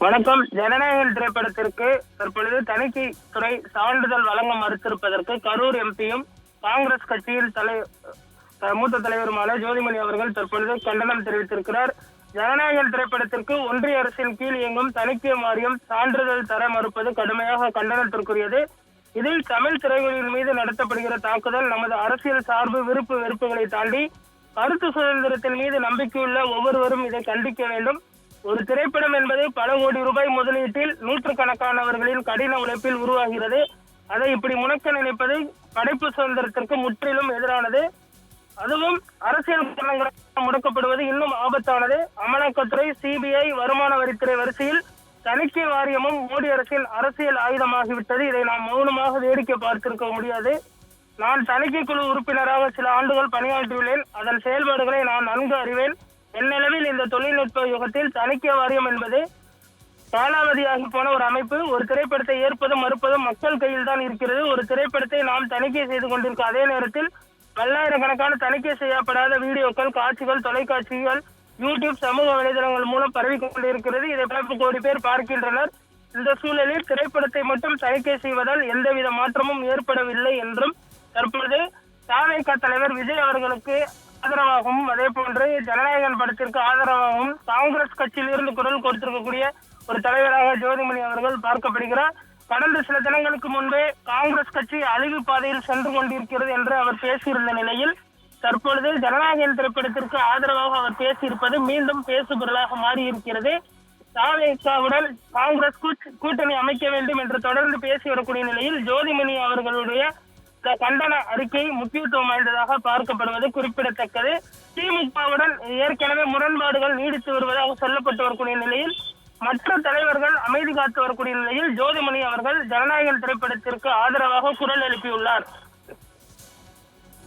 வணக்கம். ஜனநாயகன் திரைப்படத்திற்கு தற்பொழுது தணிக்கை துறை சான்றிதழ் வழங்க மறுத்திருப்பதற்கு கரூர் எம்பியும் காங்கிரஸ் கட்சியின் மூத்த தலைவருமான ஜோதிமணி அவர்கள் தற்பொழுது கண்டனம் தெரிவித்திருக்கிறார். ஜனநாயகன் திரைப்படத்திற்கு ஒன்றிய அரசின் கீழ் இயங்கும் தணிக்கை வாரியம் சான்றிதழ் தர மறுப்பது கடுமையாக கண்டனத்திற்குரியது. இதில் தமிழ் திரைகளின் மீது நடத்தப்படுகிற தாக்குதல் நமது அரசியல் சார்பு விருப்பு வெறுப்புகளை தாண்டி கருத்து சுதந்திரத்தின் மீது நம்பிக்கையுள்ள ஒவ்வொருவரும் இதை கண்டிக்க வேண்டும். ஒரு திரைப்படம் என்பது பல கோடி ரூபாய் முதலீட்டில் நூற்றுக்கணக்கானவர்களின் கடின உழைப்பில் உருவாகிறது. அதை இப்படி முடக்க நினைப்பது படைப்பு சுதந்திரத்திற்கு முற்றிலும் எதிரானது. அதுவும் அரசியல் காரணங்களால் முடக்கப்படுவது இன்னும் ஆபத்தானது. அமலாக்கத்துறை, சிபிஐ, வருமான வரித்துறை வரிசையில் தணிக்கை வாரியமும் மோடி அரசின் அரசியல் ஆயுதமாகிவிட்டது. இதை நாம் மௌனமாக வேடிக்கை பார்த்திருக்க முடியாது. நான் தணிக்கை குழு உறுப்பினராக சில ஆண்டுகள் பணியாற்றியுள்ளேன். அதன் செயல்பாடுகளை நான் நன்கு அறிவேன். என்னளவில் இந்த தொழில்நுட்ப யுகத்தில் தணிக்கை வாரியம் என்பது காலாவதியாகி போன ஒரு அமைப்பு. ஒரு திரைப்படத்தை ஏற்பதும் மறுப்பதும் மக்கள் கையில் தான் இருக்கிறது. ஒரு திரைப்படத்தை நாம் தணிக்கை செய்து கொண்டிருக்க அதே நேரத்தில் பல்லாயிரக்கணக்கான தணிக்கை செய்யப்படாத வீடியோக்கள், காட்சிகள், தொலைக்காட்சிகள், யூடியூப், சமூக வலைதளங்கள் மூலம் பரவி கொண்டிருக்கிறது. இதை 10 கோடி பேர் பார்க்கின்றனர். இந்த சூழலில் திரைப்படத்தை மட்டும் தணிக்கை செய்வதால் எந்தவித மாற்றமும் ஏற்படவில்லை என்றும் தற்பொழுது தவிக தலைவர் விஜய் அவர்களுக்கு ஆதரவாகவும் அதே போன்று ஜனநாயகன் படத்திற்கு ஆதரவாகவும் காங்கிரஸ் கட்சியில் இருந்து குரல் கொடுத்திருக்கக்கூடிய ஒரு தலைவராக ஜோதிமணி அவர்கள் பார்க்கப்படுகிறார். கடந்த சில தினங்களுக்கு முன்பே காங்கிரஸ் கட்சி அழிவு பாதையில் சென்று கொண்டிருக்கிறது என்று அவர் பேசியிருந்த நிலையில் தற்பொழுது ஜனநாயகன் திரைப்படத்திற்கு ஆதரவாக அவர் பேசியிருப்பது மீண்டும் பேசுபொருளாக மாறியிருக்கிறது. தவிகவுடன் காங்கிரஸ் கூட்டணி அமைக்க வேண்டும் என்று தொடர்ந்து பேசி வரக்கூடிய நிலையில் ஜோதிமணி அவர்களுடைய கண்டன அறிக்கை முக்கியத்துவம் வாய்ந்ததாக பார்க்கப்படுவது குறிப்பிடத்தக்கது. திமுகவுடன் ஏற்கனவே முரண்பாடுகள் நீடித்து வருவதாக சொல்லப்பட்டு வரக்கூடிய நிலையில் மற்ற தலைவர்கள் அமைதி காத்து வரக்கூடிய நிலையில் ஜோதிமணி அவர்கள் ஜனநாயகன் திரைப்படத்திற்கு ஆதரவாக குரல் எழுப்பியுள்ளார்.